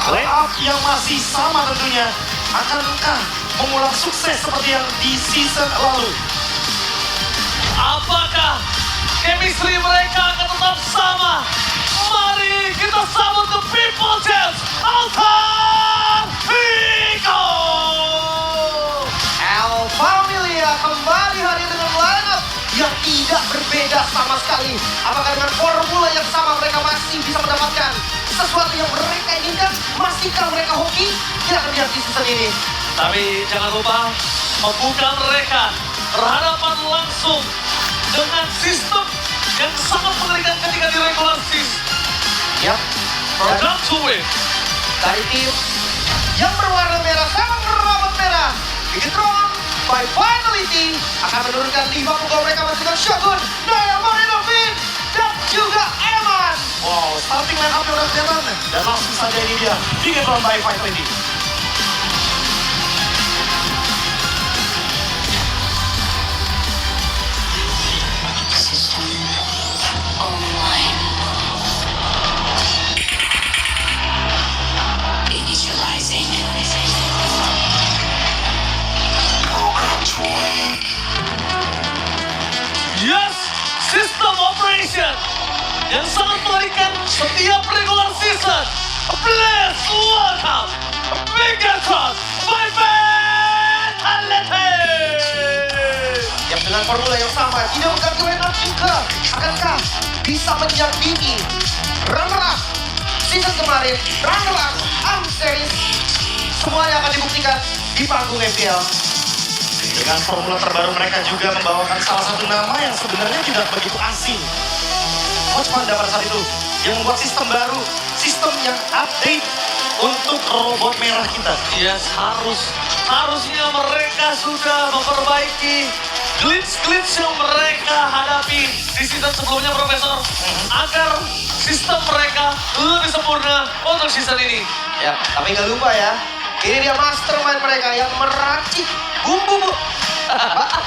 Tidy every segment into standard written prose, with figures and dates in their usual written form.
Line up yang masih sama tentunya. Akankah mengulang sukses seperti yang di season lalu? Apakah chemistry mereka akan tetap sama? Mari kita sambut The People Champs, Alter Ego! El Familia kembali hadir dengan lineup yang tidak berbeda sama sekali. Apakah dengan formula yang sama mereka masih bisa mendapatkan sesuatu yang mereka inginkan? Masihkah mereka hoki? Kita akan lihat di season ini. Tapi jangan lupa membuka mereka berhadapan langsung dengan sistem yang sangat mengerikan ketika di regular season. Yap. Program to win. Dari tim yang berwarna merah, sang rambut merah, Bigetron by Finality akan menurunkan 5 pukul mereka dengan Shogun, Diamond Inovin, dan juga Eman. Wow, starting line up-nya udah kelihatan. Dan langsung saja ini dia, Bigetron by Vitality. System online. Initializing. Program to win. Yes, system operation yang sangat mengerikan setiap regular season. Please welcome Bigetron by Vitality. Yang dengan formula yang sama, tidak mengganti line up juga. Akankah bisa menyampingi runner-up season kemarin, runner-up series? Semuanya akan dibuktikan di panggung FPL. Dengan formula terbaru mereka juga membawakan salah satu nama yang sebenarnya tidak begitu asing. Coach Panda pada saat itu yang membuat sistem baru, sistem yang update untuk robot merah kita. Yes, harusnya mereka sudah memperbaiki glitch-glitch yang mereka hadapi di season sebelumnya, Profesor, agar sistem mereka lebih sempurna untuk season ini. Ya, tapi nggak lupa ya, ini dia mastermind mereka yang meracik bumbu.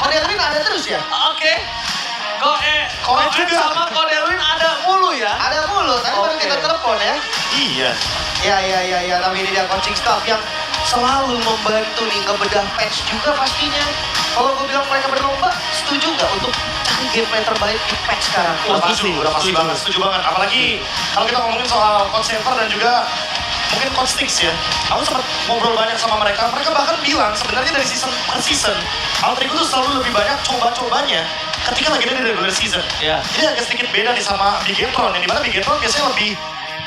Kodelwin ada terus ya? Oke. Kok juga. sama Kodelwin ada mulu ya? Ada mulu, tadi baru Oke. kita telepon ya. Iya. Ya, tapi ini dia coaching staff yang selalu membantu nih ngebedah patch juga pastinya. Kalau gue bilang mereka berlomba, setuju nggak untuk cari gameplay terbaik di patch sekarang? Udah pasti banget, setuju banget. Apalagi kalau kita ngomongin soal coach center dan juga mungkin coach Stix ya. Aku sempat ngobrol banyak sama mereka. Mereka bahkan bilang sebenarnya dari season ke season, Alter Ego tuh selalu lebih banyak coba-cobanya ketika lagi ada di regular season. Ya. Jadi agak sedikit beda nih sama Bigetron, yang dimana Bigetron biasanya lebih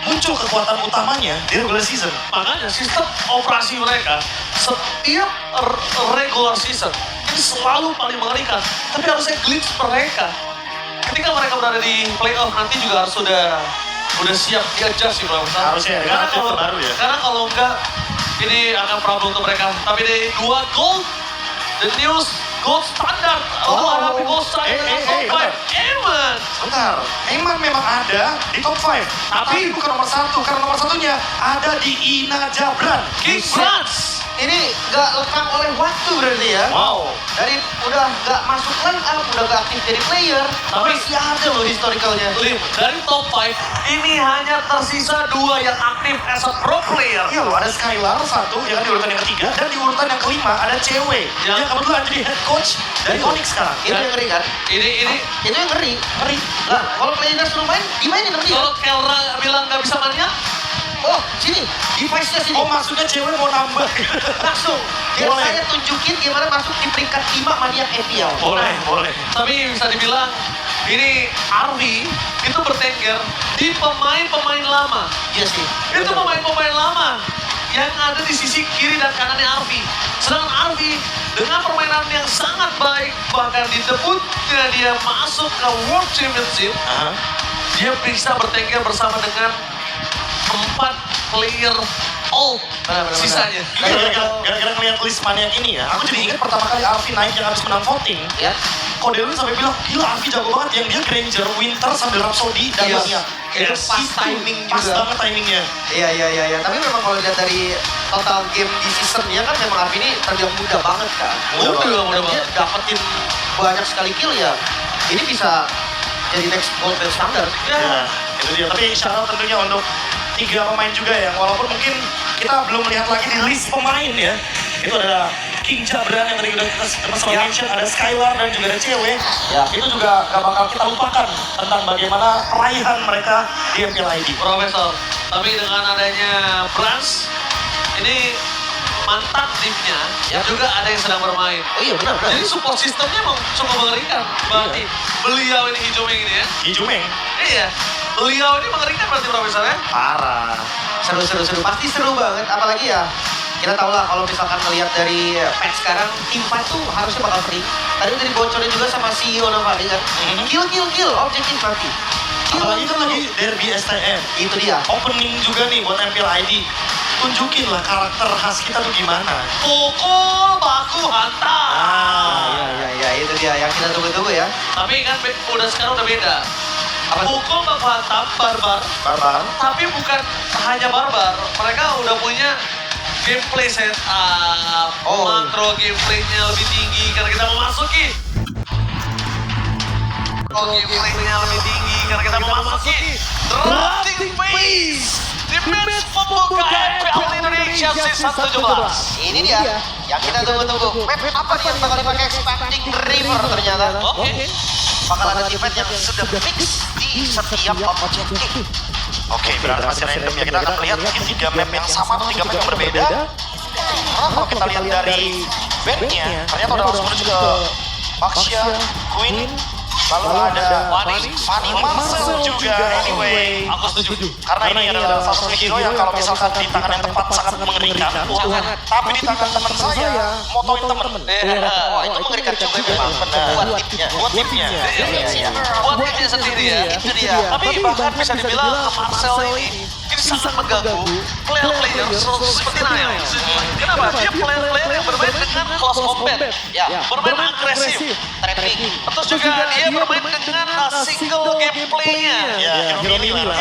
muncul kekuatan utamanya di regular season. Makanya sistem operasi mereka setiap regular season ini selalu paling mengerikan. Tapi harusnya glitch mereka ketika mereka berada di playoff nanti juga harus udah siap di-adjust sih, Bro. Harusnya, dengan update terbaru ya. Karena kalau enggak, ini akan problem untuk mereka. Tapi di 2 gold, the news gold standard. Menghadapi gold standard dengan top 5. Eman. Bentar, Eman memang ada di top 5. Tapi bukan nomor 1, karena nomor satunya ada di Ina Jabran. King France. Ini nggak lekang oleh waktu berarti ya? Wow. Dari udah nggak masuk line up, udah nggak aktif jadi player, Tapi- masih ada loh historicalnya. Lim, dari top 5, ini hanya tersisa 2 yang aktif as a pro player. Iya loh, ada Skylar satu, yang di urutan yang ketiga, dan di urutan yang kelima ada cewek Ya. yang kebetulan jadi head coach dari Onyx sekarang. Itu yang ngeri kan? Ini Itu yang ngeri. Lah, kalau playernya suruh main, dimainin sama dia. kalau Kelra bilang nggak bisa mainnya, Oh, sini, device-nya sini. Oh maksudnya cewek mau nambah? Langsung. Biar Boleh. saya tunjukin gimana masuk di peringkat 5 maniak FPL. Boleh. tapi bisa dibilang ini Arvi itu bertengger di pemain-pemain lama. Iya sih. Itu pemain-pemain lama yang ada di sisi kiri dan kanannya Arvi. Sedangkan Arvi dengan permainan yang sangat baik, bahkan di debutnya dia masuk ke World Championship, Aha. dia bisa bertengger bersama dengan 4 player all Benar. sisanya. Gara-gara ngeliat list maniak ini ya, aku jadi ingat pertama kali Arvi naik yang habis menang voting. Ya. Kodelun sampai bilang, gila Arvi jago banget, yang dia Granger, Winter, sambil Rhapsody, dan Iya. maniak. Itu pas timing Pas juga. banget timingnya. Iya. Tapi memang kalau lihat dari total game di seasonnya kan memang Arvi ini terbilang muda banget kan. Muda Dan dia dapetin banyak sekali kill ya. Ini bisa jadi next golden standard. Ya. Ya, itu dia. Tapi shout out tentunya untuk 3 pemain juga yang walaupun mungkin kita belum melihat lagi di list pemain ya. Itu ada King Jabran yang tadi udah kita sempat mention, ada Skylar dan juga ada Cewek. Ya. Itu juga gak bakal kita lupakan tentang bagaimana peraihan mereka di MPL ID. Profesor, tapi dengan adanya Brans, ini mantan timnya juga ada yang sedang bermain. Oh iya benar. Jadi support sistemnya emang cukup mengerikan. Berarti beliau ini Hijumeng ini ya. Hijumeng. Iya, beliau ini mengerikan berarti Profesor ya. Parah. Seru. Pasti seru banget. Apalagi ya, kita tahu lah kalau misalkan melihat dari patch sekarang, tim fight tuh harusnya bakal free. Tadi udah dibocorin juga sama CEO Novali kan. Kill, objektif mati. Apalagi kan lagi derby STM. Itu dia. Opening juga nih buat MPL ID. Tunjukin lah karakter khas kita tuh gimana. Pukul, baku, hantam. Ya, itu dia yang kita tunggu-tunggu ya. Tapi kan udah sekarang udah beda. Apa tuh? Pukul, baku, hantam, barbar. Barbar. Tapi bukan hanya barbar, mereka udah punya gameplay setup, makro gameplaynya lebih tinggi karena kita memasuki. Gameplaynya lebih tinggi karena kita memasuki drafting phase di match pembuka MPL Indonesia Season 17. Ini dia yang kita tunggu-tunggu. Map apa nih yang bakal dipakai Expanding River ternyata? Oke. Bakal ada event yang sudah fix di setiap objektif. Oke, berarti masih random ya. Kita akan melihat mungkin 3 map yang sama atau 3 map yang berbeda. Karena kalau kita lihat dari bandnya, ternyata udah langsung menuju ke Baxia, Queen, lalu ada Fanny Marcel juga anyway. Aku setuju. Karena ini adalah salah satu hero yang kalau misalkan di tangan yang tepat sangat mengerikan. Tapi di tangan teman saya, motoin temen. Wah, itu mengerikan juga memang. Buat timnya. Buat timnya. Buat timnya sendiri ya. Itu dia. Tapi bahkan bisa dibilang Marcel ini sangat mengganggu player-player seperti Niles. Kenapa? Dia player-player yang bermain dengan close combat. Ya, bermain agresif. trapping. Terus juga dia bermain dengan single gameplaynya. Ya, hero mini lah.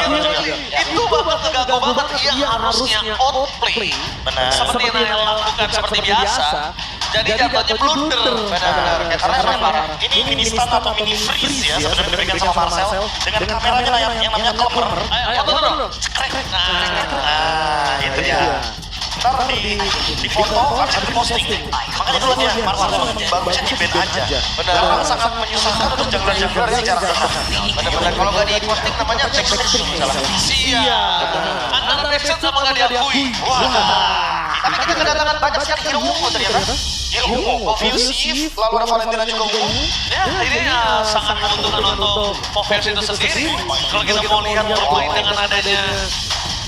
Itu bakal keganggu banget. Dia harusnya outplay. Benar. Seperti Niles lakukan seperti biasa. Jadi jatuhnya blunder. Benar. Karena memang ini mini stun atau mini freeze ya sebenarnya diberikan sama Marcel dengan kameranya yang namanya Clover. Ayo, foto dulu. Nah, itu dia. Ntar di foto habis itu posting. Makanya dulu ya Marcel bagusnya di band aja. Benar. Karena sangat menyusahkan untuk jungler-jungler yang jarang datang. Benar-benar kalau nggak di posting namanya backstage misalnya. Siap. Antara backset sama nggak diakui. Wah. Tapi kita kedatangan banyak sekali hero ungu ternyata. Hero ungu, Confusive, lalu ada Valentina juga ungu. Ya, ini sangat menguntungkan untuk Popers itu sendiri. Kalau kita mau lihat bermain dengan adanya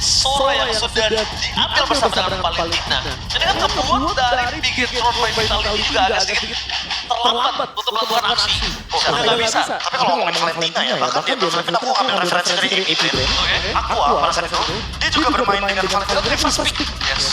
Sora yang sudah diambil bersama dengan Valentina. Ini kan membuat dari Big Throne by Vital ini juga agak sedikit terlambat untuk melakukan aksi. Nggak bisa. Tapi kalau ngomongin Valentina ya, bahkan dia Valentina aku ambil referensi dari AP Brand. Aqua pada saat itu, dia juga bermain dengan Valentina dari first pick.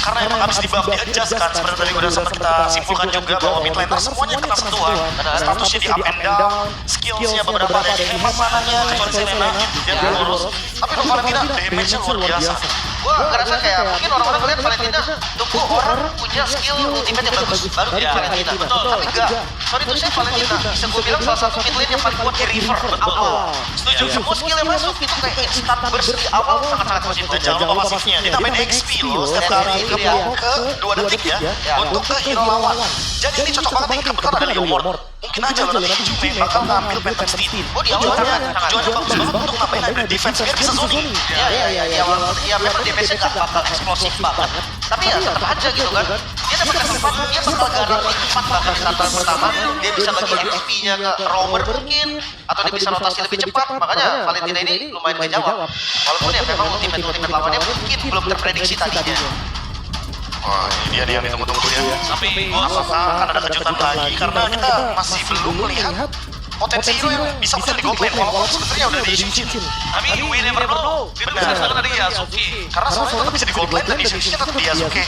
Karena emang habis di buff, di adjust kan. Sebenarnya tadi udah sempat kita simpulkan juga bahwa mid laner semuanya kena sentuhan. Statusnya di up and down, skillsnya beberapa ada di pasangannya, kecuali Selena, dia lurus. Tapi kalau Valentina, damage-nya luar biasa. Gua ngerasa kayak mungkin orang-orang ngeliat Valentina tunggu orang punya skill ultimate yang bagus baru jadi Valentina. Tapi enggak. Sorry itu saya Valentina bisa gue bilang salah satu mid lane yang paling kuat di River awal. Setuju. Semua skill yang masuk itu kayak instant burst di awal sangat-sangat positif. Dan jangan lupa pasifnya, ditambahin XP loh setiap kali ke 2 detik ya untuk ke hero lawan. Jadi ini cocok banget nih kebetulan ada Leomord. Mungkin aja loh nanti Juve bakal ngambil Phantom Steed. Oh di awal Tujuannya bagus banget untuk nambahin hybrid defense biar bisa zoning. Ya memang damage-nya nggak bakal eksplosif banget. Tapi ya tetap aja gitu kan. Dia dapat kesempatan, dia bakal garansi 4 bahkan di tataran pertama. Dia bisa bagi XP-nya ke roamer mungkin. Atau dia bisa rotasi lebih cepat. Makanya Valentina ini lumayan menjawab. Walaupun ya memang ultimate lawannya mungkin belum terprediksi tadinya. Wah, ini dia yang ditunggu-tunggu ya. Tapi gue Akan ada kejutan lagi karena kita masih belum melihat potensi hero yang bisa muncul di gold lane walaupun sebenarnya udah di Shin. Tapi we never know. Kita bisa sekarang tadi Yasuke. Karena soalnya tetap bisa di gold lane dan di Shin tetap di Yasuke.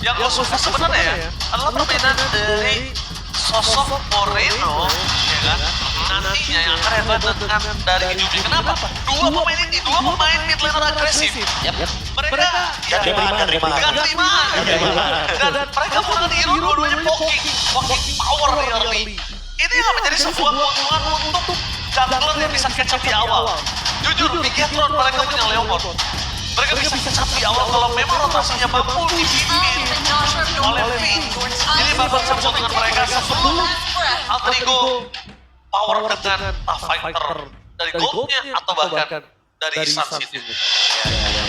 Yang gue suka sebenarnya ya adalah perbedaan dari sosok Moreno, ya kan? Nantinya yang akan hebat dengan dari Hijumi. Kenapa? Dua pemain mid laner agresif. Mereka Gak terima. dan mereka menggunakan hero dua-duanya poking power early. Ini yang menjadi sebuah keuntungan untuk jungler yang bisa catch up di awal. Jujur, Bigetron mereka punya Leomord. Mereka mereka bisa cepat di awal kalau memang rotasinya mampu dipimpin oleh Finn. Jadi bakal bisa dengan mereka sebelum Alter Ego power dengan Fighter dari Goldnya atau bahkan dari Sun City.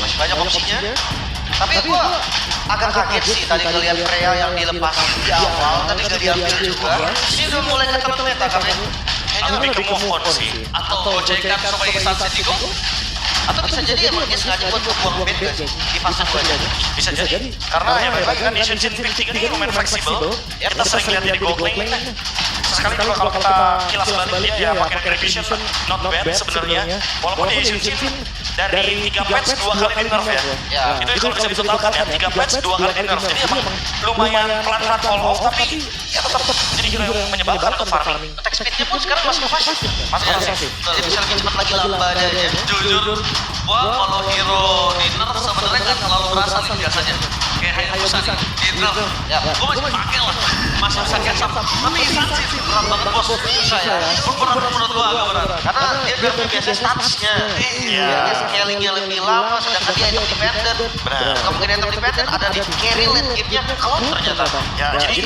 Masih banyak opsinya. Tapi gue agak kaget sih tadi ngeliat Freya yang dilepas di awal, tapi gak diambil juga. Ini udah mulai ketemu meta kan ya? Atau lebih ke move on sih. Atau gojekan supaya Sun City go. Atau bisa jadi emang dia sengaja buat ngebuang band guys di fase 2 aja. Bisa jadi. Karena ya memang kan Nation Jin Pick 3 ini lumayan fleksibel. Kita sering lihat dia di gold lane. Sekali juga kalau kita kilas balik dia ya pakai Revision not bad sebenarnya. Walaupun dia Nation Jin dari 3 patch 2 kali di nerf ya. Itu kalau bisa ditotalkan ya 3 patch 2 kali di nerf. Jadi emang lumayan pelan-pelan fall off tapi ya tetap jadi hero yang menyebalkan untuk farming. Attack speednya pun sekarang masih fast. Masih. Jadi bisa lebih cepat lagi lambanya ya. Jujur, gua kalau hero di nerf sebenarnya kan selalu berasa nih biasanya. Kayak Hayabusa di nerf. Ya, Gua masih pakai lah, masih bisa catch up. Tapi Sun City berat banget bos. susah ya. Berat menurut gua agak berat. Karena dia udah biasa statusnya. Iya. Dia scalingnya lebih lama, sedangkan dia independent. Benar. Kemungkinan independent ada di carry lane game-nya kalau ternyata. Ya, jadi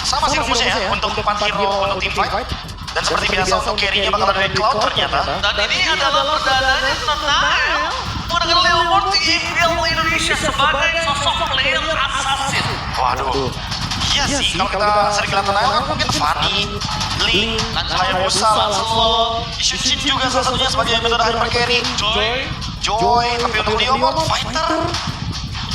sama sih rumusnya ya untuk 4 hero untuk team fight. Dan seperti biasa untuk carry-nya bakal ada dari Cloud ternyata. Dan ini adalah perdananya Nanael menggunakan Leopard di IPL Indonesia sebagai sosok player assassin. Waduh. Iya sih, kalau kita sering lihat Nanael kan mungkin Fanny, Link, Hayabusa, Lancelot, Ishujin juga salah satunya sebagai metode hyper carry. Joy, tapi untuk Leopard, Fighter.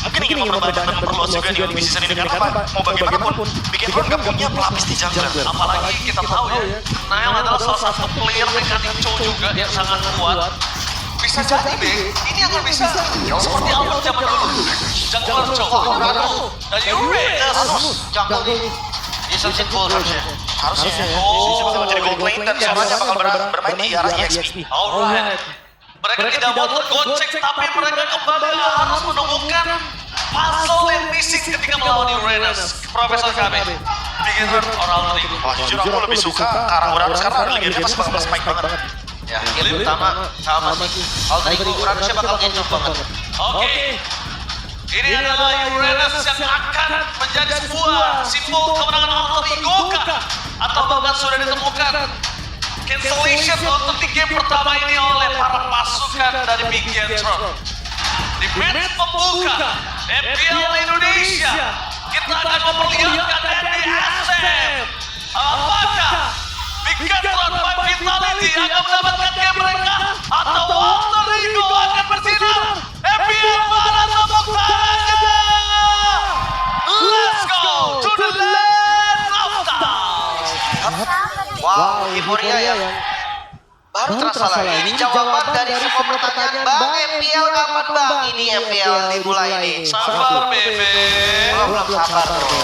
Mungkin ingin memperluas juga di Olimpi season ini karena mau bagaimanapun bikin run gak punya pelapis di jungler. Apalagi kita tahu ya, Nael adalah salah satu player mekanik Chow juga yang sangat kuat. Bisa jadi deh, ini akan bisa seperti Albert zaman dulu. Jungler Chow, dan Uranus. Jungle di Sunset Gold harusnya. Harusnya. Bisa menjadi gold lane dan suaranya bakal bermain di arah EXP. Alright. Mereka tidak mau tergocek, tapi mereka kembali harus menemukan puzzle yang missing ketika melawan Uranus. Profesor KB, bikin orang Alter Ego. Wah, jujur aku lebih suka ke arah Uranus karena early-nya pas bakal spike banget. Ya, game utama sama sih. Alter Ego Uranusnya bakal ngencok banget. Oke. Ini adalah Uranus yang akan menjadi sebuah simbol kemenangan Alter Ego kah? Atau bahkan sudah ditemukan cancellation untuk di game pertama ini oleh para pasukan dari Big Gentron. Di match pembuka IPL Indonesia, kita akan memperlihatkan NDSM. Apakah Big Gentron by Vitality akan mendapatkan game mereka atau Alter Ego akan bersinar? IPL mana tepuk tangannya? Let's go to the land of stars. Wow, euforia ya. Baru terasa lagi. Ini jawaban dari semua pertanyaan. Bang, MPL kapan bang? Ini MPL dimulai nih. Sabar, Bebe. Belum sabar bro.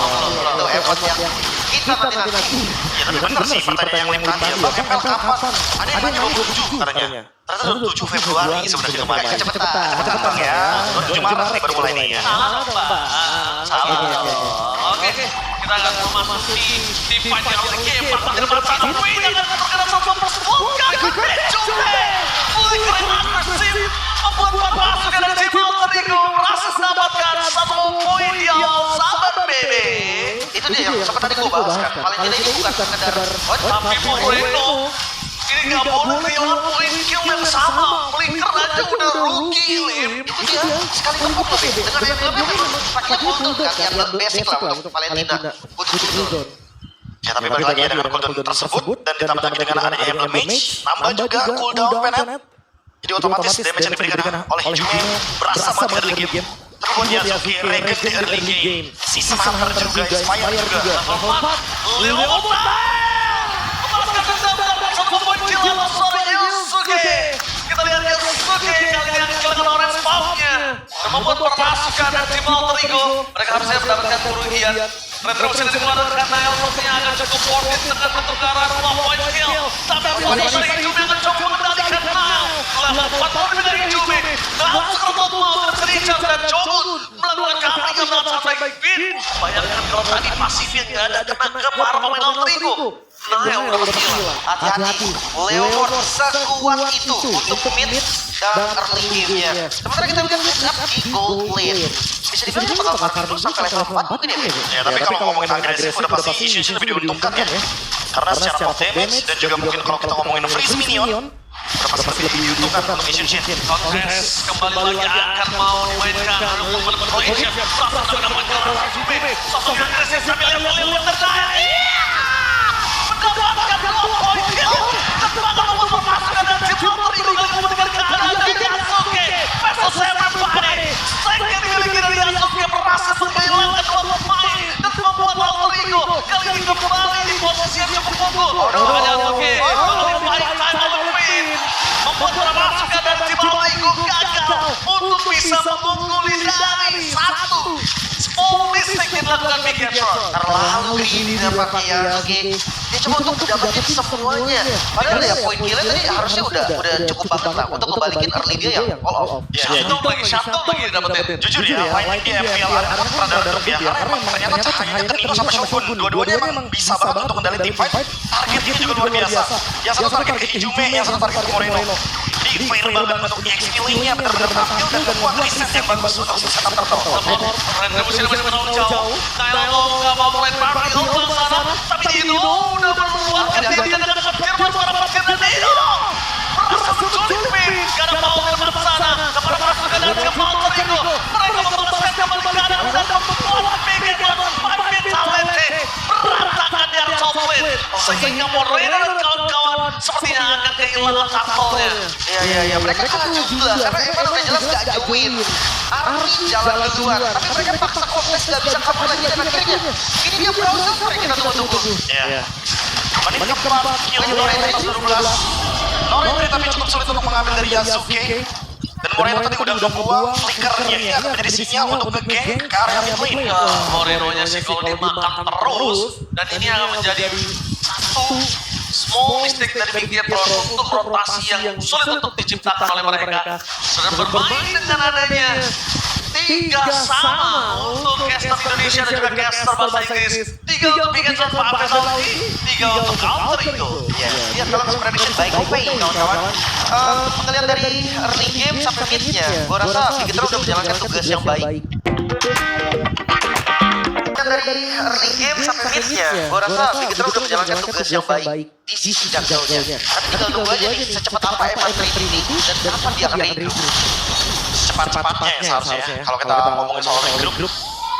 Itu effort yang kita nanti. Ya tapi bener sih pertanyaan yang tadi ya, Bang MPL kapan? Ada yang nanya 27 katanya. Ternyata 7 Februari sebenarnya kemarin. Kecepatan. Cepetan Bang ya, 7 Maret nih baru mulai nih ya. Salah, Bang. Salah. Oke, kita akan memasuki tim fight yang lagi. Partner depan satu poin akan terkena satu persebutkan. Juve, mulai keren agresif. Membuat pasukan dari tim Alter Ego berhasil mendapatkan satu poin di awal. Sabar, Bebe. Itu dia yang sempat tadi gue bahas kan. Paling tidak ini bukan sekedar Tapi Moreno, ini nggak boleh kehilangan poin kill yang sama. Flicker aja udah rookie, Lim. itu dia sekali kepuk lebih. Dengan MPL-nya memang pakai kultur kan yang basic lah untuk Valentina. Butuh kultur. Ya tapi balik lagi ya dengan cooldown tersebut dan ditambah lagi dengan ada Emblem Mage, nambah juga cooldown Penet. Jadi otomatis damage yang diberikan oleh Jume berasa banget early game. Tapi buat Yasuki, Regen di early game. Season Hunter juga, Inspire juga. Leopard! Memasukkan dendam dan satu poin kill ala seorang Yusuke. Kita lihat Yusuke kali ini kehilangan orange buff-nya. Dan membuat perpasukan dari tim Alter Ego. Mereka harusnya mendapatkan kerugian. Retroksi dari keluar karena Nael sepertinya akan cukup worth it dengan pertukaran 2 point kill. Tapi perpasukan dari Jume akan coba mengendalikan Nael. Level 4 poin dari Jume. Nael sekerotot mau tercecar dan Jogun melakukan coupling yang sampai Bin. Bayangkan kalau tadi pasifnya nggak ada kena ke para pemain Alter Ego. Nile udah hilang. Hati-hati, Leonard sekuat itu untuk mid dan early game-nya. Sementara kita lihat match up di gold lane. Bisa dibilang bakal farming terus sampai level 4 mungkin ya, Beb? Ya, tapi kalau ngomongin agresif udah pasti Ishin lebih diuntungkan ya. Karena secara pop damage dan juga mungkin kalau kita ngomongin freeze minion, udah pasti lebih diuntungkan untuk Ishin. Kontes kembali lagi akan mau dimainkan untuk menemukan Ishin. Rasa sudah mendapatkan Zube. Sosok yang agresif sambil lihat tertarik. Mendapatkan 2 poin kill. Tepat memasukkan dan Cipotor itu kali memberikan ke arah dari Yasuke. Versus everybody. Strike yang dimiliki dari Yasuke berhasil menghilangkan 2 pemain dan membuat Alter Ego kali ini kembali di posisi yang cukup unggul. Yasuke membaik time over win. Membuat permasukan dari Alter Ego gagal untuk bisa mengungguli dari 1. Small mistake yang dilakukan Megatron. Terlalu greedy dapatnya Yasuke. Dia coba untuk dapetin semuanya. Padahal ya poin killnya tadi harusnya udah cukup banget lah untuk ngebalikin early dia yang all off. Shutdown lagi dapetin. Jujur ya, main di FPL Arena rada redup ya. Karena emang ternyata cahayanya Terino sama Shogun. Dua-duanya emang bisa banget untuk kendali tim fight. Targetnya juga luar biasa. Yang satu target ke Ijume, yang satu target ke Moreno. Jadi fair banget untuk EXP lane-nya benar-benar tampil dan membuat reset yang bagus untuk setup turtle. Retribusi masih terlalu jauh. Kylo nggak mau main party ultra sana, tapi Dino udah mengeluarkan diri dan Firman para pasir dan Dino merasa menculik pin. Karena mau ke sana, kepada pasukan dan Kemal Terigo. Mereka membalaskan kembali ke arah dan membuat Megatron 5-bit talente berantakan dari top lane. Sehingga Moreno dan kawan-kawan sepertinya akan kehilangan turtle-nya. Iya, mereka kalah juga karena Evan udah jelas gak join. Army jalan duluan, tapi mereka paksa Kontes gak bisa kabur lagi dan akhirnya ini dia browser mereka kita tunggu-tunggu. Iya. Menit keempat, kill Moreno 12. Moreno tapi cukup sulit untuk mengambil dari Yasuke. Dan Moreno tadi udah ngebuang flickernya, ini akan menjadi sinyal untuk nge-gank ke area mid lane. Moreno-nya sih kalau dimakan terus, dan ini akan menjadi satu small mistake dari Big Diatron untuk rotasi yang sulit untuk diciptakan oleh mereka. Sudah bermain dengan adanya 3 sama untuk caster Indonesia dan juga caster bahasa Inggris. 3 untuk Big Diatron, 3 untuk Alter Ego. Iya, kalau prediction baik OPI kawan-kawan. Pengalian dari early game sampai mid-nya, gua rasa Bigetron udah menjalankan tugas yang baik. Dari early game sampai mid-nya, gua rasa Bigetron udah menjalankan tugas yang baik di sisi junggle-nya. Tapi tinggal tunggu aja nih, secepat apa Evan ready dan kapan dia akan ready. Cepat-cepatnya ya seharusnya ya. Kalau kita ngomongin soal regroup,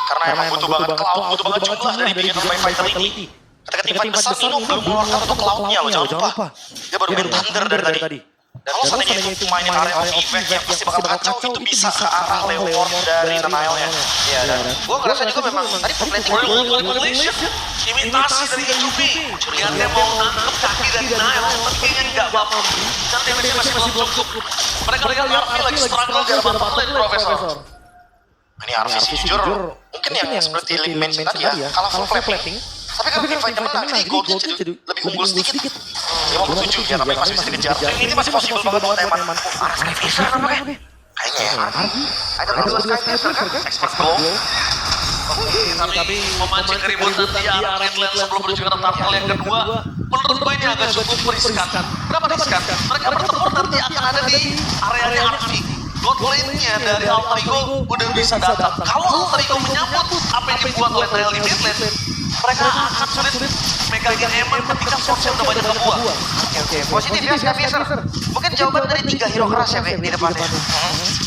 karena emang butuh banget cloud, butuh banget jumlah dari Bigetron by Vitality. Ketika tim fight besar, Nino belum mengeluarkan untuk cloud-nya loh, jangan lupa. Dia baru main Thunder dari tadi. Dan kalau seandainya itu mainin area of effect yang pasti bakal kacau, itu bisa ke arah Leopard dari Nile-nya. Iya, dan gue ngerasa juga memang tadi pemplating imitasi dari Ijume. Curiannya mau nangkep kaki dari Nile, tapi kayaknya enggak bapak. Dan damage-nya masih belum cukup. Mereka lagi struggle di arah bot lane, Profesor. Ini harus sih jujur, mungkin yang seperti Link mention tadi ya, kalah full plating. Tapi kalau tim fight menang, jadi goldnya jadi lebih unggul sedikit. 57 ya, tapi masih bisa dikejar. Ini masih possible banget buat Eman. Skyfisher namanya. Kayaknya ya. ada dua Skyfisher kan? Expert goal. Tapi memancing keributan di arah mid lane sebelum menuju ke turtle yang kedua, menurut gue ini agak cukup riskan. Kenapa riskan? Mereka bertempur nanti akan ada di areanya Arfi. God lane-nya dari Alter Ego udah bisa datang. Kalau Alter Ego menyambut apa yang dibuat oleh Nile di mid lane, mereka akan sulit megangin Eman ketika source udah banyak kebuang. Oke, positif ya Skyfisher. Mungkin jawaban dari 3 hero crush ya di depannya.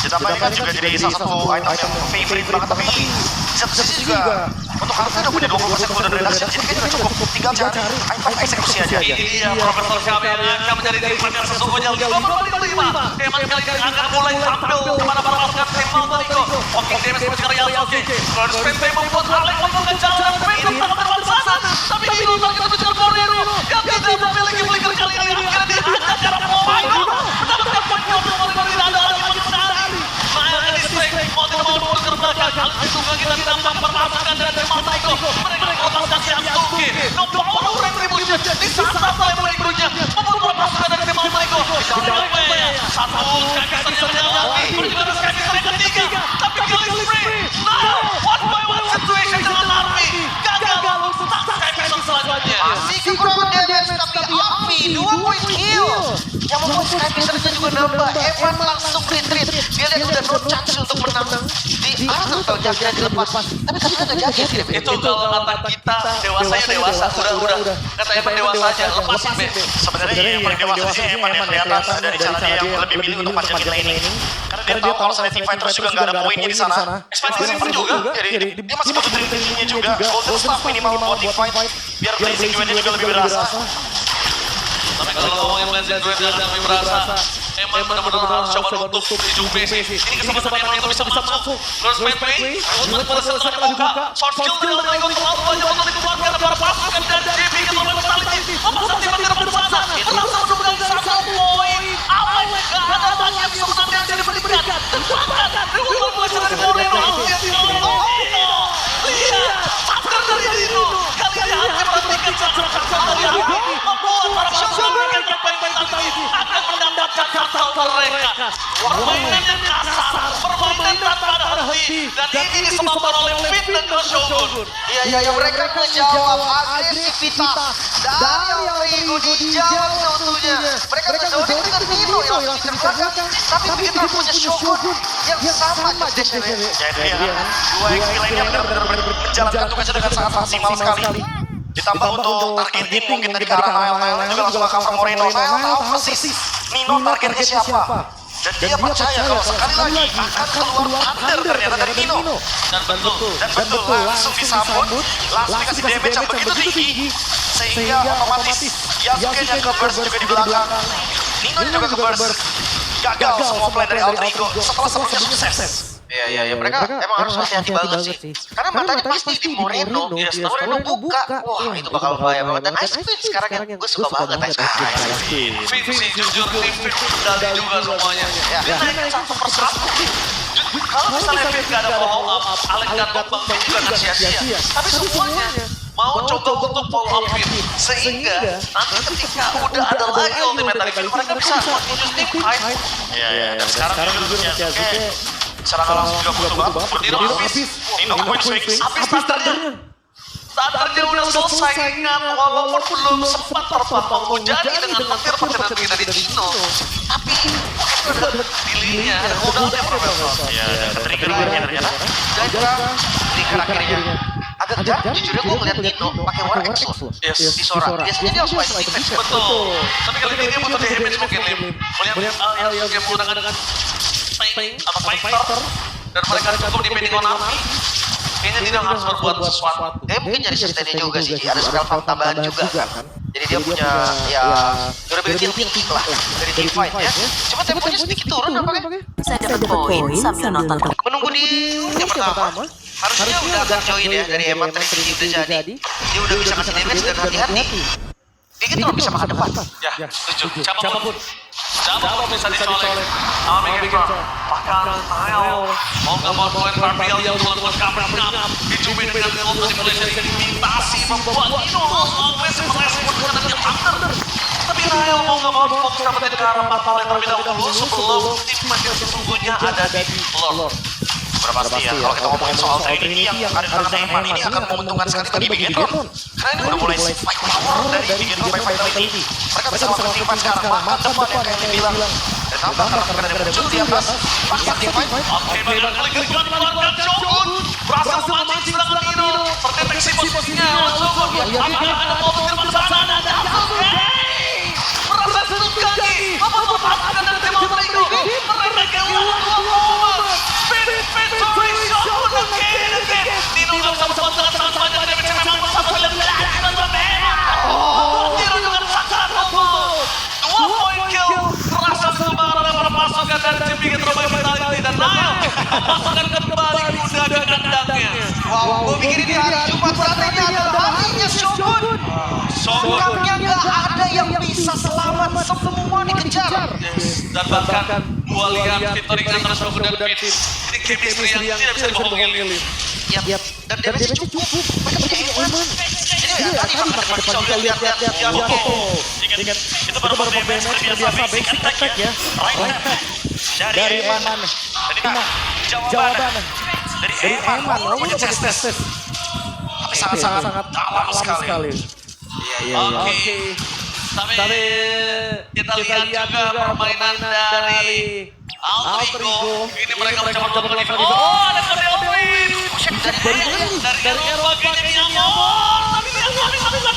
Ditambah ini kan juga jadi salah satu item yang favorite banget, tapi di satu sisi juga untuk Harvey udah punya 20% golden reduction, jadi kan juga cukup tinggal cari item eksekusi aja. Ini dia Profesor kami yang akan menjadi tim yang sesungguhnya berbalik kelima. Eman kali ini akan mulai tampil kepada para pasukan tim Alter Ego. Oke, damage masih karya Yasuke. First spin time membuat Alek untuk ngejar dan Phantom teman-teman sana. Tapi di luar kita mengejar Moreno yang tidak memiliki flicker kali ini akhirnya dihajar karena Moreno mendapatkan poin untuk Moreno tidak ada lagi mencari. Main di strike mau tidak mau mundur ke belakang. Hal itu kita ditambah permasukan dari tim Alter Ego. Mereka lepaskan Yasuke. No power retribution di saat oleh Moreno-nya membuat pasukan dari tim Alter Ego. Satu Skyfisher yang menyalami, menuju ke Skyfisher yang ketiga, tapi killing spree. Nah, one by one situation dengan Army gagal untuk Skyfisher selanjutnya. Masih kekurangan dia Sky Pistolnya juga nambah. Evan langsung retreat. Dia lihat udah no chance untuk menang di Arthur kalau jaga dilepas. Tapi tadi kan gak jadi tidak. Itu kalau kata kita dewasanya dewasa, udah. Kata Evan dewasa aja, lepasin be. Sebenarnya yang paling dewasa di sini Evan yang kelihatan dari cara dia yang lebih milih untuk panjangin laning. Karena dia tahu kalau misalnya team fighters juga nggak ada poinnya di sana. Expansi Silver juga. Jadi dia masih butuh diri-dirinya juga. Golden Staff minimal buat team fight. Biar blazing duetnya juga lebih berasa. Tapi kalau ngomongin Legend Duet dan lebih berasa, Eman benar-benar harus coba nutup di Juve sih. Ini kesempatan Eman untuk bisa masuk. Terus Medway, untuk pada selesai membuka. Short skill dari Lego terlalu banyak untuk dikeluarkan para pasukan dan JP ke nomor mentality. Memasang tim tidak bersama. Menang untuk menang 1 poin. Oh my god, ada banyak kesempatan yang jadi berikan. Kekuatan, untuk mengejar di bola yang lihat, Sasker dari Dino. Kali ini hampir perhatikan Sasker dari membuat para pasukan yang baik-baik akan mendapatkan kartu mereka. Permainan yang kasar, permainan tanpa ada henti, dan ini disebabkan oleh Fit dan Shogun. Iya, mereka menjawab agresivitas dari Rigo dijawab seutuhnya. Mereka berzoning dengan Nino yang langsung terbelakang, tapi begitu punya Shogun yang sama destinnya. Jadi dua XP lainnya benar-benar menjalankan tugasnya dengan sangat maksimal sekali. Ditambah untuk targeting mungkin dari ke arah Nile juga langsung cover Moreno. Nile tahu persis Nino targetnya siapa. Dan dia percaya kalau sekali lagi akan keluar thunder ternyata dari Nino. Dan betul langsung disambut, langsung dikasih damage yang begitu tinggi. Sehingga otomatis Yasuke-nya ke burst juga di belakang. Nino juga ke burst. Gagal semua plan dari Aldrigo setelah sebelumnya sukses. Iya, mereka emang harus hati-hati banget sih. Karena matanya pasti di Moreno. Moreno buka. Wah, itu bakal bahaya banget. Dan Ice Queen sekarang yang gue suka banget Ice Queen. Fit sih jujur, Fit dari juga semuanya. Dia naikin 1 per 1. Kalau misalnya Fit gak ada follow up, Alex dan Bambang juga gak sia-sia. Tapi semuanya mau coba untuk follow up Fit. Sehingga nanti ketika udah ada lagi ultimate dari Fit, mereka bisa menuju tim fight. Iya, dan sekarang jujur Yasuke serangan langsung juga butuh banget. Nino habis. Nino quick swings. Habis standarnya udah selesai ingat, walaupun belum sempat terpotong menjadi dengan petir-petiran kita di Nino. Tapi itu udah dilinya, modalnya Profesor. Iya, trigger akhirnya ternyata. Dan juga trigger akhirnya. Agak jarang jujurnya gue ngeliat Nino pakai War Excellent di Sora. Biasanya dia langsung main defense kan? Betul. Tapi kali ini dia butuh damage mungkin Lim. Melihat yang menggunakan dengan Tank atau Fighter dan mereka cukup depending on army. Kayaknya tidak harus berbuat sesuatu. Dia mungkin jadi sustainnya juga sih. Ada spell farm tambahan juga kan. Jadi dia punya durability yang tinggi lah dari team fight ya. Cuma temponya sedikit turun nampaknya. Bisa dapat poin sambil nonton. Menunggu di yang pertama. Harusnya udah agak join ya dari Eman tadi udah jadi. Dia udah bisa kasih damage dan hati-hati. Dikit tuh bisa makan depan. Ya, setuju. Siapapun bisa dicolek. Amik bahkan Nile mau gak mau poin Farfield yang melakukan cover-up dicumin dengan untuk dimulai dari imitasi membuat Nino always merespon dengan Thunder. Tapi Nile mau gak mau fokus dapetin ke arah Patal yang terlebih dahulu sebelum tim makin sesungguhnya ada di Lord. Berpasti ya, kalau kita ngomongin soal Trinity yang ada di tangan Eman ini akan menguntungkan sekali bagi Bigetron. Karena ini udah mulai fight power dari Bigetron by Vitality. Mereka bisa melakukan team fight sekarang, makan depan yang kayak dibilang. Dan tambah karakter yang muncul di atas, pasti team fight. Oke, barangkali kejuan keluarkan Shogun. Berhasil memancing serangan Nino. Terdeteksi posisinya Shogun. Apakah ada mobil di depan sana? Merasa sudut kaki. Memanfaatkan dari tim Aldrigo. Mereka ulang dua momen. Victory Shogun again. Nino gak bisa berbuat dengan sangat banyak damage yang memang satu lebih lagi dengan berbeda. Nino dengan sangat combo. 2 point kill. Terasa kembali para pasukan dari tim Bigetron by Vitality dan Nile memasukkan kembali kuda ke kandangnya. Wow, gue pikir ini hari Jumat saat ini adalah harinya Shogun. Bukannya gak ada yang bisa selamat, semua dikejar. Dan bahkan gua lihat featuring antara Shogun dan Fit. Ini chemistry yang tidak bisa dibohongin. Yap. Dan damage cukup. Mereka punya Eman. Ini tadi bahkan depan lihat Yasuke. Ingat, itu baru damage terbiasa basic attack ya. Right hand dari Eman. Jadi jawaban dari Eman punya chest. Tapi sangat-sangat dalam sekali. Oke. Tapi kita lihat juga permainan dari Altrigo. Ini mereka mencoba untuk defense. Oh, ada kode Owen. Dari Eropa kayaknya Miamor. Tapi Miamor nggak bisa.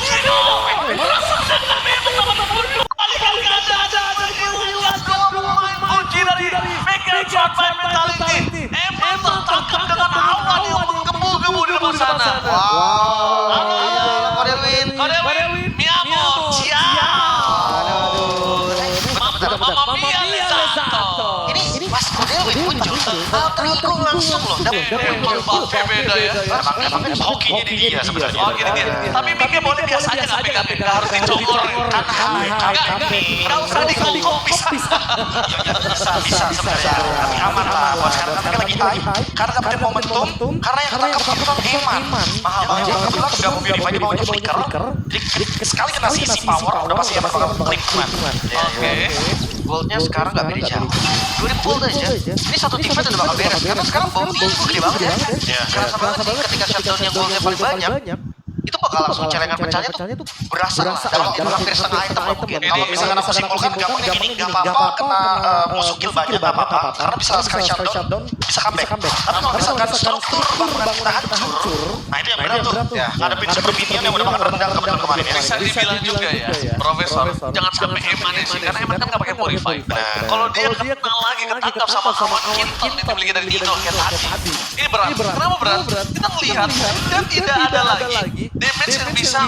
Kunci dari Miguel Shot by Mentality. Emang tertangkap dengan awan yang menggebu-gebu di depan sana. Kode win. Miamor. Mamma Mia Lesato. Ini pas kode win muncul. Altrigo langsung loh. Pakai beda ya. Emang hokinya di dia sebenarnya. Oh gini dia. Tapi Mike boleh biasa aja nggak pegang, nggak harus dicongor. Nggak usah dikokok bisa. Bisa sebenarnya. Tapi aman lah. Buat sekarang kan lagi high. Karena dapetin momentum. Karena yang ketangkap kebetulan Eman. Mahal banget. Kebetulan udah mau Purify di bawahnya Flicker. Jadi sekali kena sisi power udah pasti Eman bakal klik man. Oke. Goldnya sekarang nggak beda jauh. 2000 gold aja. Ini satu timnya udah bakal beres. Karena sekarang bomnya gede banget ya. Kerasa banget nih ketika shutdown yang goldnya paling banyak. Itu bakal langsung celengan pecahnya tuh berasa lah. Dalam hampir setengah item lah mungkin. Kalau misalkan aku simpulkan gampangnya gini, nggak apa-apa kena musuh kill banyak nggak apa-apa. Karena bisa sekali shutdown, bisa comeback. Tapi kalau misalkan struktur bangunan kita hancur, nah itu yang berat tuh. Ngadepin super minion yang udah makan rendang kebetulan kemarin ya. Bisa dibilang juga ya, Profesor. Jangan sampai Eman sih, karena Eman kan nggak pakai Purify. Kalau dia kena lagi ketangkap sama kawan Kinton yang dimiliki dari Dino kayak tadi. Ini berat. Kenapa berat? Kita melihat dan tidak ada lagi damage yang bisa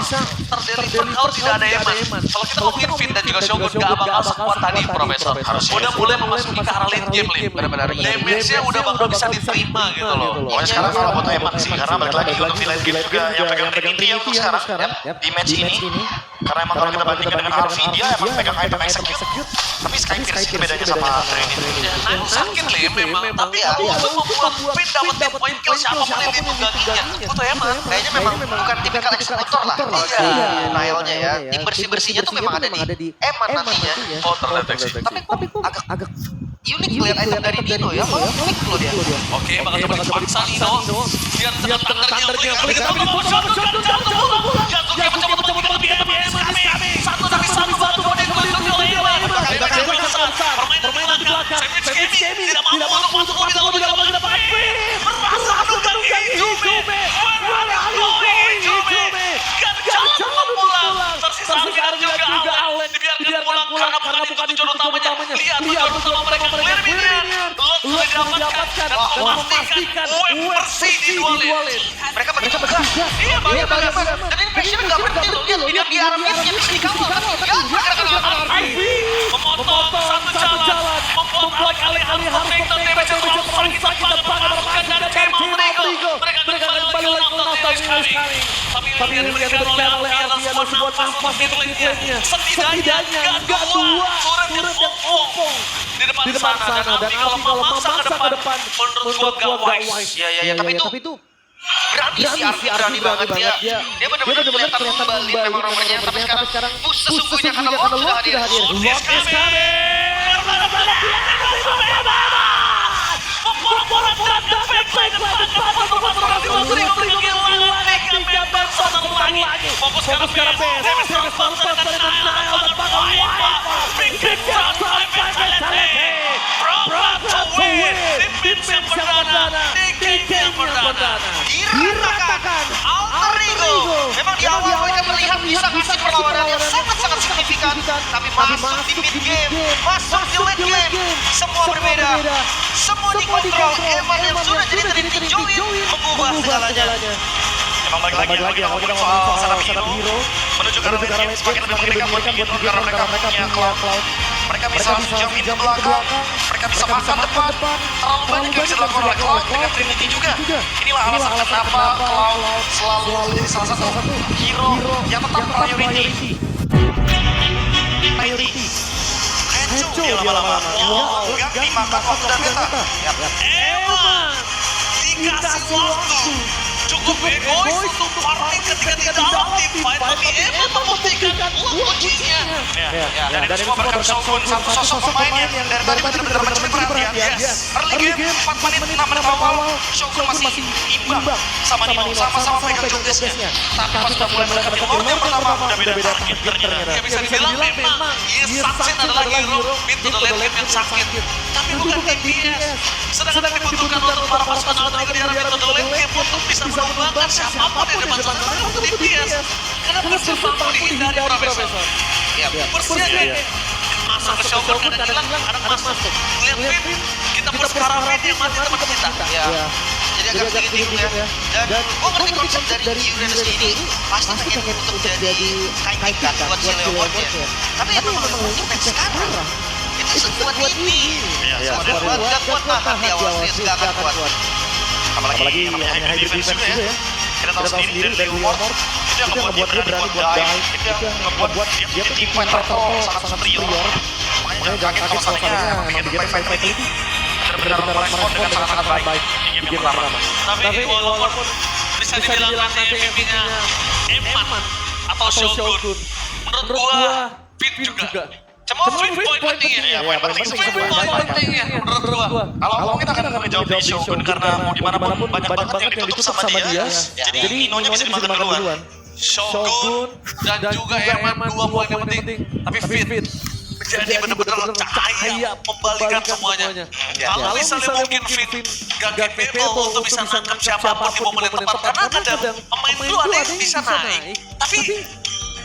terdeliver kalau tidak ada Eman. Kalau kita ngomongin Finn dan juga Shogun gak bakal sekuat tadi, Profesor. Udah mulai memasuki ke arah late game, Lim. Damage-nya udah bakal bisa diterima gitu loh. Pokoknya sekarang kalau buat Eman sih, karena balik lagi untuk di late game juga yang pegang Trinity sekarang di match ini. Karena emang kalau kita bandingkan dengan RV dia emang pegang item execute. Tapi Sky Pierce itu bedanya sama Trinity. Nah, sakit Lim memang, tapi untuk membuat Finn dapetin point kill siapapun yang dia tungganginya. Butuh Eman. Kayaknya memang bukan tipikal eksekutor lah. Nailnya ya. Yang bersih-bersihnya tuh memang ada di Eman nantinya. Oh, terdeteksi. Tapi kok agak unik lihat item dari Dino ya. Malah unik loh dia. Oke, bakal coba dipaksa Nino. Biar dengan tandernya beli kita beli jatuh satu tapi satu kode permainan di belakang Savage Gaming tidak mampu untuk masuk lebih dalam merasa adukan Ijume jangan pulang tersisa Arvin juga Allen dibiarkan pulang karena bukan itu tujuan utamanya. Lihat tujuan utama mereka clear minion. Lot sudah didapatkan dan memastikan bersih di dual lane. Mereka bertiga. Iya banget. Dan ini Passion nggak berhenti tuh. Lihat dia di arah mid bisa dikawal. Ya pergerakan Arvi memotong satu jalan membuat alih-alih protector damage yang terlalu sakit banget memaafkan dari tim Altrigo. Mereka kembali lagi ke Nautilus kami. Tapi yang diberikan oleh Alvi adalah sebuah nafas di lane-nya. Setidaknya gak dua turret yang ompong di depan sana. Dan Alvi kalau memaksa ke depan menurut gua gak wise. Ya, tapi itu berani sih Arvi, berani banget dia. Dia benar-benar kelihatan kembali memang nomornya. Tapi sekarang sesungguhnya karena Lord sudah hadir. Lord is coming. Fokus ke Diratakan Altrigo. Memang di awal mereka melihat bisa kasih perlawanan yang sangat-sangat signifikan. Tapi masuk di mid game, masuk di late game, semua berbeda. Semua dikontrol. Eman yang sudah jadi Trinity join mengubah segalanya. Emang balik lagi kalau ngomongin soal setup hero menuju ke arah late game semakin lebih mengerikan buat Beaton karena mereka punya cloud. Mereka bisa langsung jump in ke belakang, mereka bisa makan depan. Terlalu banyak yang bisa dilakukan oleh Cloud dengan Trinity juga. Inilah alasan kenapa Cloud selalu menjadi salah satu hero yang tetap priority. Hancur dia lama-lama. Wow, gak dimakan waktu dan beta. Eman dikasih waktu cukup egois untuk farming ketika di dalam tim fight, tapi Evan membuktikan kuncinya. Dan itu semua berkat Shogun, satu sosok pemain yang dari tadi benar-benar mencuri perhatian. Early game, 4 menit, 6 menit awal, Shogun masih imbang sama Nino, sama-sama pegang jobdesknya. Tapi pas udah mulai mendekati Lord yang pertama, udah beda target ternyata. Ya bisa dibilang memang Saksin adalah hero mid to the lane game yang sakit, tapi bukan DPS. Sedangkan yang dibutuhkan untuk para pasukan juga di arah mid to the lane game untuk bisa menumbangkan siapapun yang depan sana untuk DPS. Karena bersih mampu dihindari Profesor. Ya, bersih aja. Masuk ke Shogun, kadang hilang, kadang masuk. Lihat Vin, kita persekarang Vin yang mati teman kita. Ya. Jadi agak sedikit bingung ya. Dan gue ngerti konsep dari Uranus ini pasti pengen untuk jadi kain kan buat si Leopard ya. Tapi emang untuk sekarang itu sekuat ini. Gak kuat nahan di awal serius, gak akan kuat. Apalagi yang namanya high defense juga ya. Kita tahu sendiri dari Leopard itu yang membuat dia berani buat dive, itu yang membuat dia punya team fight sangat superior. Makanya jangan kaget kalau seandainya memang di game fight ini benar-benar merespon dengan sangat baik di game pertama. Tapi walaupun bisa dibilang nanti MVP-nya Eman atau Shogun, menurut gua Fit juga. Cuma Fit point pentingnya. Fit point pentingnya menurut gua. Kalau kita akan menjawab di Shogun karena mau dimanapun banyak banget yang ditutup sama dia. Jadi Ninonya bisa dimakan duluan. Shogun dan juga Eman, 2 poin yang penting. Tapi Fit jadi benar-benar cahaya membalikan semuanya. Kalau misalnya mungkin Fit gak capable untuk bisa nangkap siapapun di momen yang tepat, karena kadang pemain itu ada yang bisa naik, tapi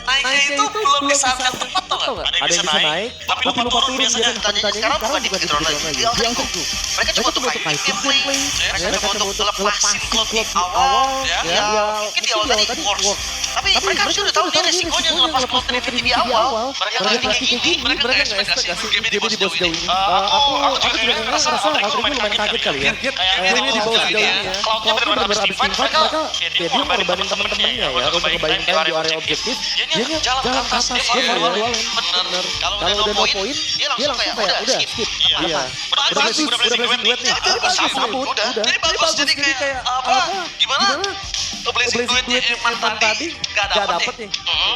naiknya itu belum di saat yang tepat tuh nggak? Ada yang bisa naik, tapi lupa turun biasanya. Tanya sekarang bukan di Pitron lagi, di Altaku. Mereka cuma untuk main gameplay, mereka cuma untuk ngelepasin klub di awal, ya mungkin di awal tadi works. Tapi mereka harusnya udah tahu dia resikonya ngelepas klub Trinity di awal. Mereka nggak kayak gini, mereka nggak ekspektasi game di bawah sejauh ini. Aku juga ngerasa Altaku lumayan kaget kali ya. Kayaknya di bawah sejauh ini ya. Cloudnya benar-benar abis team fight, mereka dia ngorbanin temen-temennya ya untuk ngebayin time di area objektif. Dia jalan ke atas, dia dualin. Bener. Kalau udah no point, dia langsung kayak udah skip. Iya. Udah blessing duet nih. Sabut. Jadi bagus, jadi kayak apa? Gimana? Blessing duetnya Eman tadi gak dapet nih.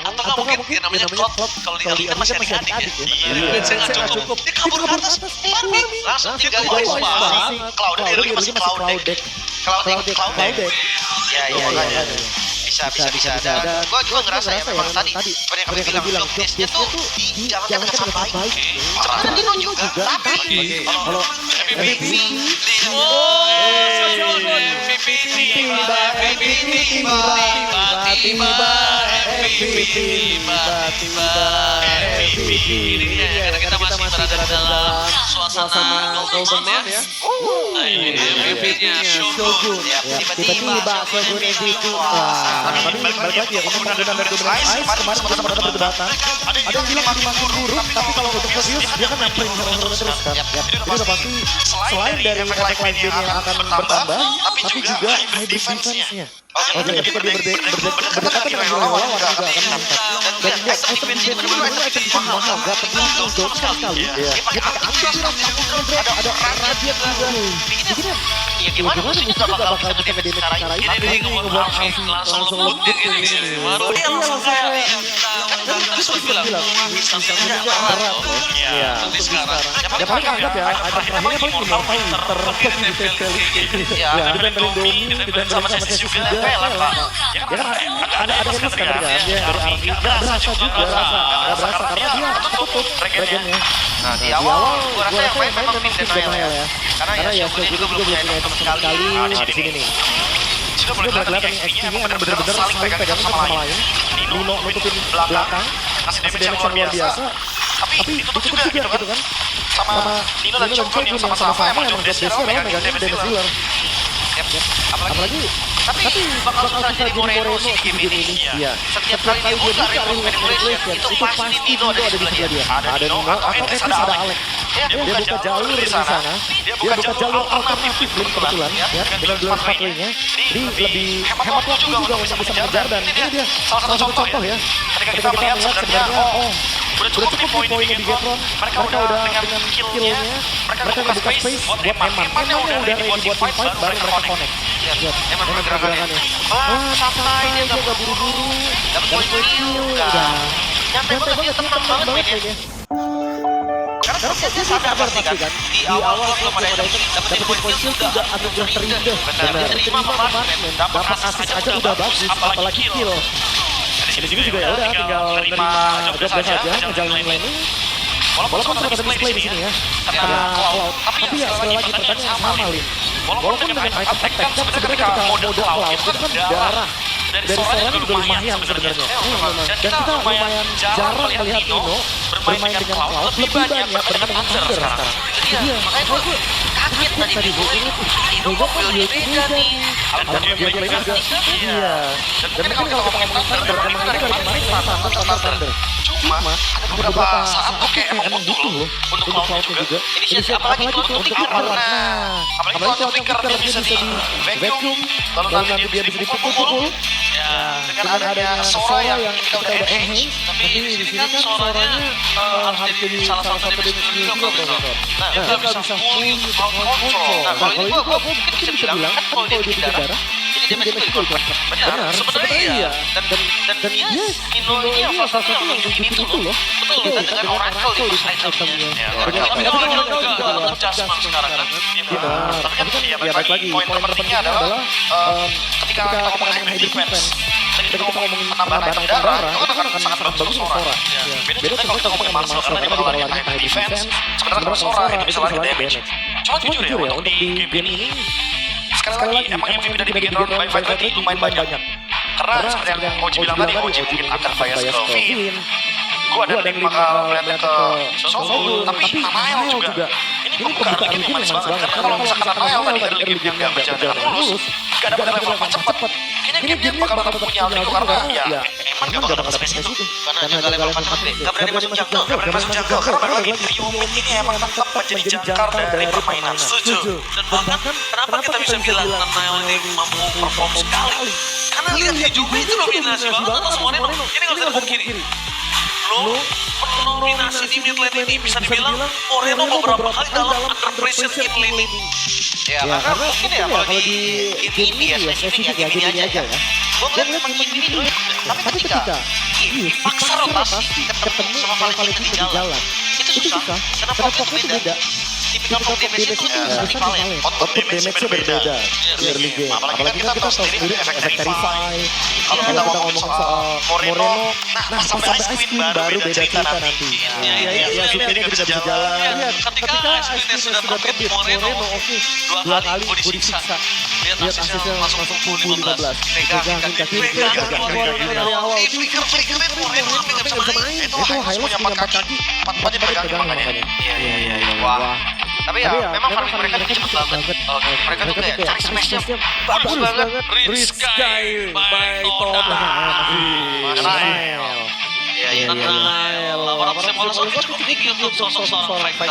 Atau nggak mungkin dia namanya Cloud. Kalau di Alita masih adik-adik ya. Blessing nggak cukup. Dia kabur ke atas. Langsung tinggal di bawah. Cloud dia masih Cloud deck. Cloud deck. Ya. Bisa. Gue juga ngerasa ya memang tadi seperti yang kami bilang jobdesknya tuh dijalankan dengan sangat baik. Sebenarnya Nino juga, tapi kalau MVP karena kita masih berada dalam suasana Golden Man ya. Ini dia MVP-nya Shogun. Tiba-tiba Shogun MVP. Tapi balik lagi ya, untuk penggunaan dari Dominant Ice kemarin sempat ada perdebatan. Ada yang bilang makin buruk, tapi kalau untuk serius dia kan nyamperin hero-hero terus kan. Jadi udah pasti selain dari efek live game yang akan bertambah, tapi juga hybrid defense-nya. Oke, ketika dia berdekatan dengan lawan juga akan meningkat. Dan dia item defense mahal, gak penting untuk sekali. Dia pakai anti ada radiant juga. Begini ya gimana musuhnya gak bakal bisa ngedamage secara ini. Ini dia ngebuat langsung lembut gini. Baru dia langsung kayak terus bilang bisa berat. Iya. Nanti sekarang. Ya paling anggap ya, item terakhirnya paling immortal Ya, ditempelin Domi, ditempelin sama Sesi juga. Ya kan ada yang kan dari Arvi, gak berasa juga, gak berasa karena dia tutup regennya. Nah di awal gue rasa yang main memang Mid Denial ya. Karena ya Shogun juga belum punya item sekali. Nah di sini nih. Sudah mulai kelihatan nih XP-nya emang bener-bener saling pegang sama lain. Nino nutupin belakang, kasih damage yang luar biasa. Tapi ditutup juga gitu kan. Sama Nino dan Shogun yang sama-sama emang jobdesknya megangin damage dealer. Apalagi tapi bakal susah jadi Moreno sih di game ini. Iya. Setiap kali dia buka remote manipulation itu pasti Nino ada di sebelah dia. Ada Nino atau ada Alex. Dia buka jalur di sana. Dia buka jalur alternatif kebetulan ya. Dengan dua pathway-nya. Jadi lebih hemat waktu juga untuk bisa mengejar dan ini dia salah satu contoh ya. Ketika kita melihat sebenarnya udah cukup di poin di Bigetron. Mereka udah dengan skill-nya. Mereka buka space buat Eman. Emannya udah ready buat team fight baru mereka connect. Lihat, Eman pergerakannya. Santai dia gak buru-buru. Dapat poin kill. Udah. Nyantai banget, dia tenang banget mainnya. Karena dia sadar pasti kan, di awal belum ada itu, dapetin poin kill udah agak terindah. Benar, dia terima marksman, dapat assist aja udah bagus, apalagi kill. Di sini juga ya udah tinggal nerima job saja, ngejalanin laning. Walaupun sempat ada display di sini ya, karena cloud. Tapi ya sekali lagi pertanyaan sama Lin. Walaupun dengan item attack kan sebenarnya ketika mode cloud itu kan darah dari Sora juga lumayan sebenarnya. Dan kita lumayan jarang melihat Nino bermain dengan cloud lebih banyak dengan Thunder sekarang. Iya, makanya gue kaget tadi gue inget, Nino kok buildnya beda nih. Dan dia juga. Iya. Dan mungkin kalau kita ngomongin Thunder, emang ini dari kemarin Thunder. Cuma ada beberapa saat oke emang butuh loh untuk cloud juga. Inisiatif apalagi untuk Flicker. Nah, apalagi kalau Flicker dia bisa di vacuum, lalu nanti dia bisa dipukul-pukul. Dengan adanya Sora yang kita udah enhance, Tapi di sini kan Soranya harus jadi salah satu damage juga Profesor. Nah, dia nggak bisa full crowd control. Nah, kalau ini gue mungkin bisa bilang kan kalau dia di darah, jadi damage itu ikut. Benar, sebenarnya iya. Dan yes, Nino ini yang salah satu yang nunjukin itu loh. Betul, dan dengan Oracle di itemnya. Tapi Oracle juga ada adjustment sekarang kan. Tapi kan ya balik lagi, poin terpentingnya adalah ketika kita ngomongin high defense, ketika kita ngomongin penambahan item darah, itu kan akan sangat bagus untuk Sora. Beda kalau kita ngomongin Marcel karena dia bakal lari high defense, sebenarnya kalau Sora itu bisa lari damage. Cuma jujur ya, untuk di game ini, sekali lagi, emang MVP dari Bigetron by fight rate lumayan banyak. Karena seperti yang Oji bilang tadi, Oji mungkin akan bias ke Vin. Gue ada link bakal melihatnya ke Soul, tapi Nanael juga. Ini pembukaan game yang manis banget. Karena kalau misalkan Nanael tadi dari game yang gak berjalan dengan mulus, gak dapat level 4 cepet. Kayaknya game bakal tetap punya alter ego karena ya emang gak bakal dapat space itu. Karena jaga level 4 cepet, gak berani masuk jungle. Gak berani masuk jungle. Karena balik lagi, Ryumin ini emang tetap menjadi jangkar dari permainan. Setuju. Dan bahkan kenapa kita bisa bilang Nanael ini mampu perform sekali? Karena lihat Hijube itu dominasi banget atas Moreno. Ini gak bisa dipungkiri. Lo nominasi di mid lane ini bisa dibilang Moreno beberapa kali dalam under pressure in lane ini. Ya, karena mungkin ya kalau di ini ya spesifik ya gini aja ya. Gue ngeliat memang ini dulu, tapi ketika paksa rotasi ketemu sama Valentine di jalan, itu susah. Karena fokusnya itu beda. Tipikal pop damage itu di Valen. Output damage-nya berbeda di early game. Apalagi kan kita tahu sendiri efek Terrify. Kalau kita ngomongin soal Moreno, nah sampai Ice Queen baru beda cerita nanti. Iya, supaya bisa jalan. Ketika Ice Queen sudah terbit Moreno, dua kali gue disiksa. Lihat asisnya masuk pukul 15. Pegangin kaki dari awal. Flicker Moreno sampai nggak bisa main. Itu Hylos punya 4 kaki, 4-4-nya dipegangin makanya. Iya. Wah. Tapi ya, memang farming mereka cepet banget. Mereka tuh kayak cari smash-nya bagus banget. Risky by Toda. Iya. Nanael. Orang sekolah cukup tinggi untuk sosok seorang fighter.